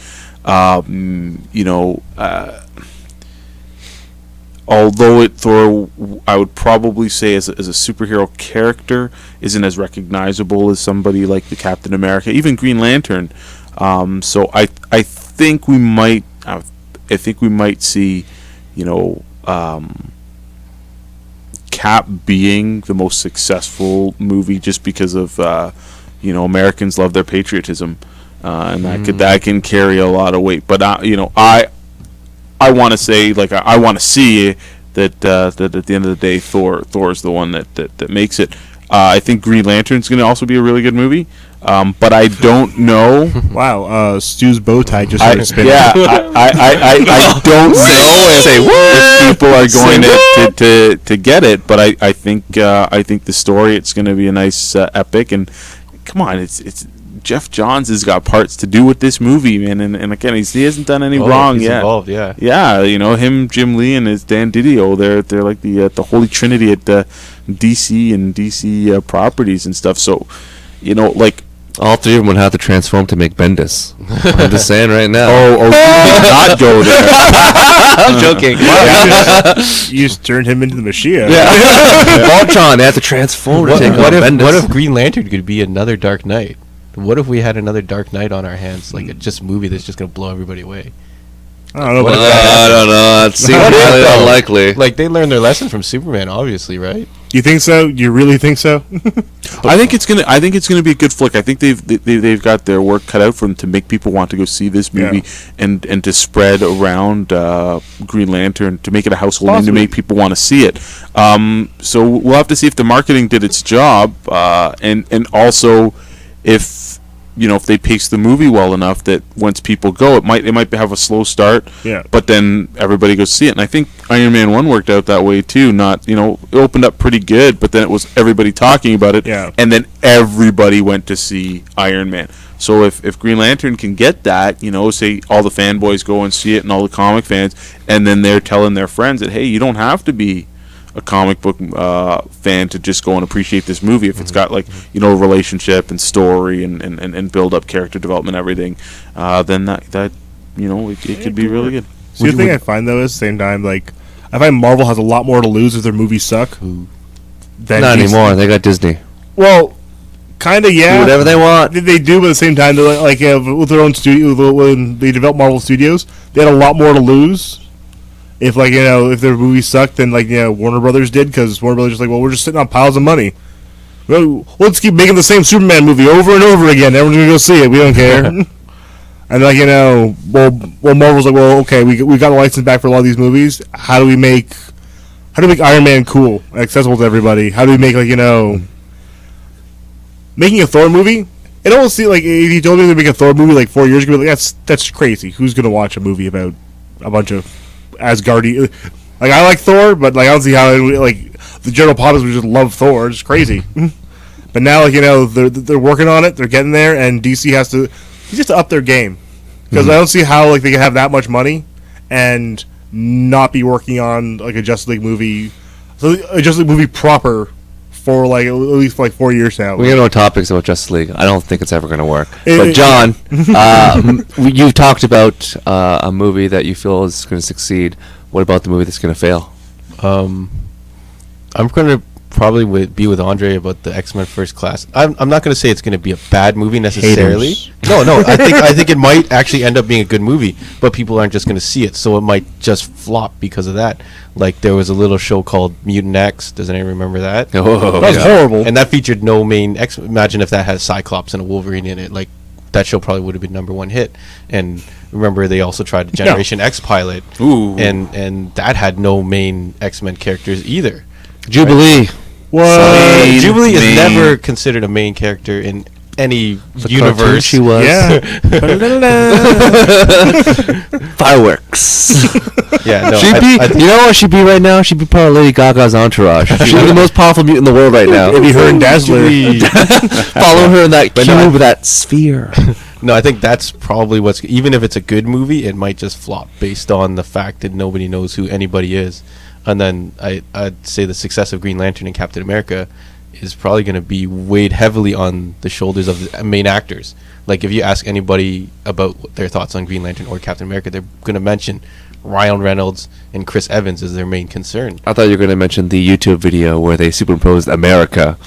Although Thor, I would probably say as a superhero character, isn't as recognizable as somebody like the Captain America, even Green Lantern. So I think we might see, Cap being the most successful movie just because of Americans love their patriotism, and that can carry a lot of weight. But I want to say, like, I want to see that at the end of the day, Thor's the one that makes it. I think Green Lantern's going to also be a really good movie, but I don't know. Wow, Stu's bow tie just started spinning. Yeah, I don't know if people are going to get it, but I think the story, it's going to be a nice epic. And come on, it's Jeff Johns has got parts to do with this movie, man, and again, he hasn't done any wrong he's yet. Involved, yeah. Yeah, him, Jim Lee, and his Dan Didio, they're like the holy trinity at DC and DC properties and stuff. So, like, All three of them would have to transform to make Bendis. I'm just saying right now. you did not go there. I'm joking. You just turned him into the Mashiach. Voltron, they have to transform to take on Bendis. What if Green Lantern could be another Dark Knight? What if we had another Dark Knight on our hands, like a just movie that's just gonna blow everybody away? I don't know about I don't know. It seems highly unlikely. Like, they learned their lesson from Superman, obviously, right? You think so? You really think so? I think it's gonna be a good flick. I think they've got their work cut out for them to make people want to go see this movie, and to spread around Green Lantern, to make it a household name, to make people want to see it. So we'll have to see if the marketing did its job, and also if if they pace the movie well enough that once people go, it might have a slow start. Yeah. But then everybody goes see it, and I think Iron Man 1 worked out that way too. Not it opened up pretty good, but then it was everybody talking about it, and then everybody went to see Iron Man. So if Green Lantern can get that, say all the fanboys go and see it, and all the comic fans, and then they're telling their friends that, hey, you don't have to be a comic book fan to just go and appreciate this movie if it's got relationship and story and build up character development, everything, then that it could be really good. See, the thing I find though is, same time, like, I find Marvel has a lot more to lose if their movies suck. Than Not anymore. They got Disney. Well, kind of, yeah. Do whatever they want. They do, but at the same time, they're like with their own studio, when they develop Marvel Studios, they had a lot more to lose. If if their movie sucked, then Warner Brothers did, because Warner Brothers was like, well, we're just sitting on piles of money. Well, let's keep making the same Superman movie over and over again. Everyone's gonna go see it. We don't care. And Marvel's like, well, okay, we got a license back for a lot of these movies. How do we make Iron Man cool, accessible to everybody? How do we make making a Thor movie? It almost seems like if you told me to make a Thor movie like 4 years ago, like that's crazy. Who's gonna watch a movie about a bunch of Asgardian? Like, I like Thor, but I don't see how the general populace would just love Thor. It's crazy. But now they're working on it. They're getting there, and DC has to up their game, because I don't see how they can have that much money and not be working on a Justice League movie, a Justice League movie proper for at least 4 years now. We have no topics about Justice League. I don't think it's ever going to work. But John, you've talked about a movie that you feel is going to succeed. What about the movie that's going to fail? I'm going to probably be with Andre about the X-Men First Class. I'm not going to say it's going to be a bad movie necessarily. Haters. No. I think it might actually end up being a good movie, but people aren't just going to see it, so it might just flop because of that. Like, there was a little show called Mutant X. Does anyone remember that? Oh, that was horrible. And that featured no main X. Imagine if that had Cyclops and a Wolverine in it. Like, that show probably would have been #1 hit. And remember, they also tried the Generation X pilot. Ooh. And that had no main X-Men characters either. Jubilee. Right? Well, Jubilee is never considered a main character in any universe. She was. Yeah. Fireworks. Yeah, no. She'd be. You know what she'd be right now? She'd be part of Lady Gaga's entourage. She'd be the most powerful mutant in the world right now. It'd be her and Dazzler. Follow her in that cube with that sphere. No, I think that's probably even if it's a good movie, it might just flop based on the fact that nobody knows who anybody is. And then I'd say the success of Green Lantern and Captain America is probably going to be weighed heavily on the shoulders of the main actors. Like, if you ask anybody about their thoughts on Green Lantern or Captain America, they're going to mention Ryan Reynolds and Chris Evans as their main concern. I thought you were going to mention the YouTube video where they superimposed America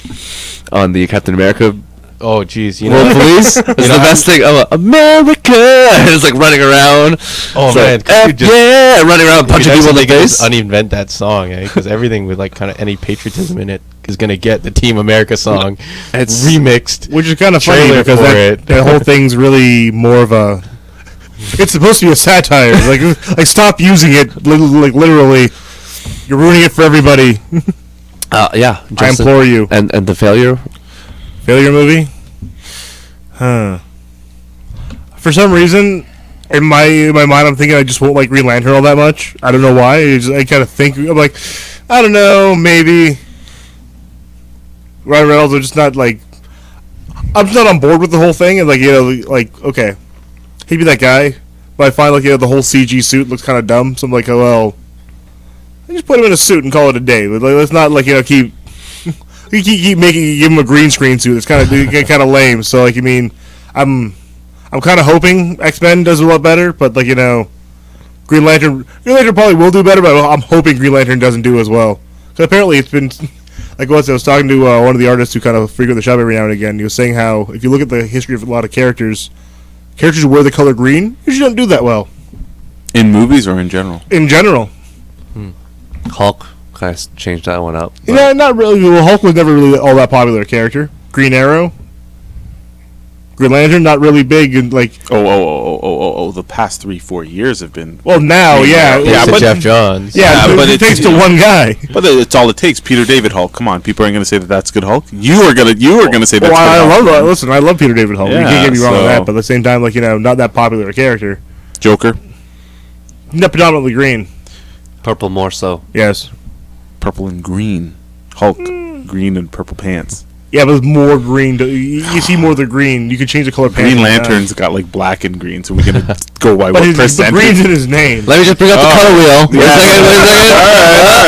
on the Captain America Oh, geez, you World know. Police. It's the best thing. Oh, America. It's like running around. Oh It's man, like, could you just- yeah, running around you punching could people in the actually face. just uninvent that song, because everything with like kind of any patriotism in it is gonna get the Team America song It's- remixed. Which is kind of funny Trailer because for that, it. that whole thing's really more of a. It's supposed to be a satire. Like stop using it. Like literally, you're ruining it for everybody. Yeah, I Justin. implore you. And the failure. Failure movie? Huh. For some reason, in my mind, I'm thinking I just won't like Green Lantern all that much. I don't know why. I kind of think I'm like, I don't know, maybe. Ryan Reynolds are just not like. I'm just not on board with the whole thing, and like okay, he'd be that guy, but I find the whole CG suit looks kind of dumb. So I'm like, oh well, I just put him in a suit and call it a day. Let's not keep. You keep give him a green screen suit. It's kind of lame. So I'm kind of hoping X-Men does a lot better, but Green Lantern probably will do better, but I'm hoping Green Lantern doesn't do as well. So apparently it's been I was talking to one of the artists who kind of frequent the shop every now and again. He was saying how if you look at the history of a lot of characters who wear the color green usually don't do that well In movies or in general? in general. Hulk. Kind of changed that one up. Yeah, not really. Well, Hulk was never really all that popular character. Green Arrow, Green Lantern, not really big and Oh! The past 3-4 years have been. well now, yeah, Yeah, To but- Jeff Johns. yeah, but but it it's- takes to one guy. But it's all it takes. Peter David Hulk. Come on, people aren't going to say that that's good Hulk. You are gonna say that's Well, I good Hulk. love listen. I love Peter David Hulk. You Yeah, can't get me wrong on so- that. But at the same time, not that popular a character. Joker, Not predominantly green. Purple more so. Yes. purple and green. Hulk, green and purple pants. Yeah, but it's more green. You see more of the green. You can change the color. Green pants Lantern's got like black and green, so we're gonna go by But what the percentage. green's in his name. Let me just bring up the color wheel. Wait a second.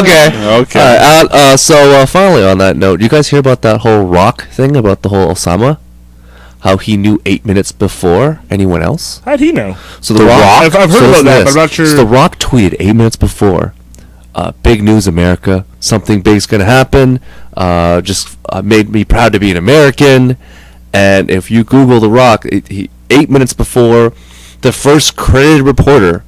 Okay. Okay. All right. So finally, on that note, you guys hear about that whole Rock thing about the whole Osama? How he knew 8 minutes before anyone else? How'd he know? So The Rock? I've heard so about listen to that, this. but I'm not sure. So The Rock tweeted 8 minutes before. Big news, America. Something big's gonna happen. Just made me proud to be an American. And if you Google The Rock, 8 minutes before the first credited reporter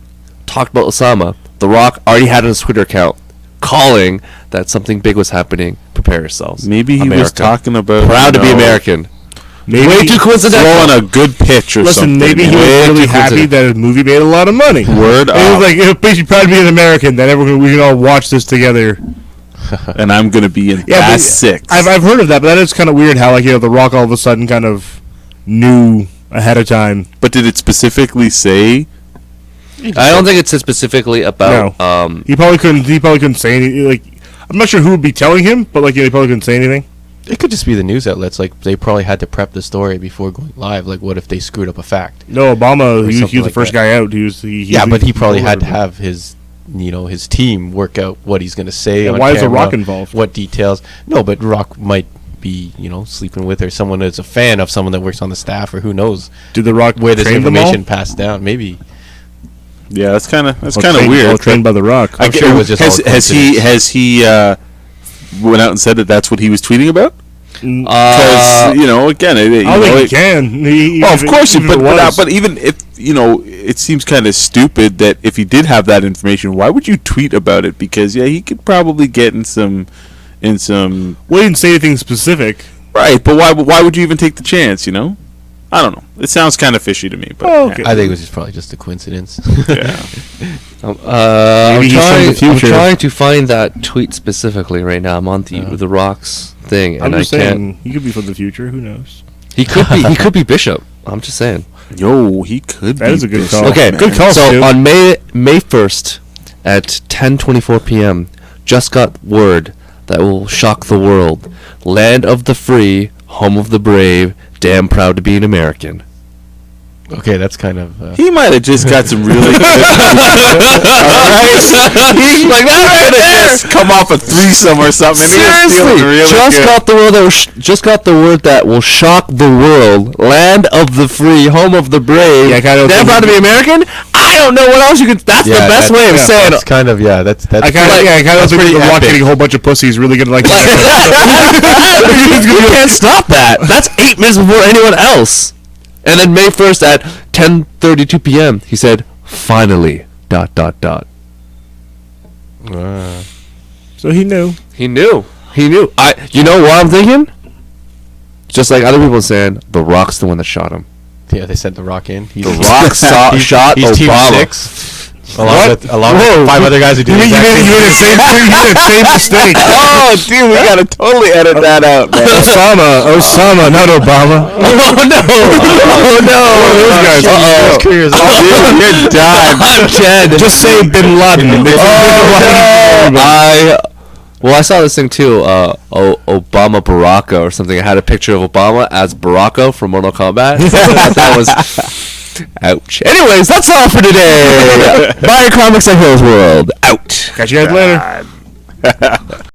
talked about Osama, The Rock already had on his Twitter account calling that something big was happening. Prepare yourselves. Maybe he was America. talking about Proud to be American. Maybe Way too coincidental. throwing a good pitch or Listen, something. maybe he was Way really too happy coincidental. that his movie made a lot of money. Word And he up. was like, "It makes me proud to be an American. That we can all watch this together." And I'm gonna be in Yeah, but Fast 6. I've heard of that, but that is kind of weird. How The Rock all of a sudden kind of knew ahead of time. But did it specifically say? I don't think it said specifically about. He probably couldn't. He probably couldn't say anything. I'm not sure who would be telling him, but he probably couldn't say anything. It could just be the news outlets. Like, they probably had to prep the story before going live. Like, what if they screwed up a fact? No, Obama. Or He was something the like first that. guy out. Yeah, but he probably had to have his team work out what he's going to say. And on why is The camera, Rock involved? What details? No, but Rock might be, sleeping with, or someone that's a fan of someone that works on the staff, or who knows Did The Rock where this train them all? information passed down. Maybe. Yeah, that's kind of Trained- weird. trained by The Rock. I'm sure it was just all has he went out and said that that's what he was tweeting about? Because again, I don't think he can. Well, of course, even if it was. but even if it seems kind of stupid that if he did have that information, why would you tweet about it? Because he could probably get in some, We didn't say anything specific. right. But why would you even take the chance? I don't know. It sounds kind of fishy to me. But Oh, okay. I think it was just probably just a coincidence. yeah. I'm he's from the future. trying to find that tweet specifically right now. I'm on the Rocks thing, I'm and I just can't. saying, he could be from the future. Who knows? He could be. He could be Bishop. I'm just saying. Yo, he could. That be is a good Bishop, call. Okay, man. Good call, So Stu. on May 1st at 10:24 p.m., just got word that will shock the world. Land of the free, home of the brave. Damn proud to be an American. Okay, that's kind of. He might have just got some really good. He's like that right there. Just come off a threesome or something. He was feeling Seriously, really just good. got the word that just got the word that will shock the world. Land of the free, home of the brave. Yeah, kind of Never proud to be American. I don't know what else you could. That's the best way of saying That's it. kind of that's. I kind of think pretty The Rock epic. getting a whole bunch of pussy is really gonna like. You can't stop that. That's 8 minutes before anyone else. And then May 1st at 10:32 p.m. he said, "Finally." ... So he knew. He knew. He knew. You know what I'm thinking? Just like other people saying, The Rock's the one that shot him. Yeah, they sent The Rock in. The Rock shot he's Obama. Team 6. Along with 5 other guys who did You the exact made the same mistake. Oh, dude, we gotta totally edit that out, man. Osama, not Obama. Oh no! Oh no! Those guys. Uh-oh. careers. You're done. I'm dead. Just say Bin Laden. Well, I saw this thing too. Obama Baraka or something. I had a picture of Obama as Baraka from Mortal Kombat. That was. Ouch. Anyways, that's all for today. Buy your comics at Hills World. Out. Catch you guys later.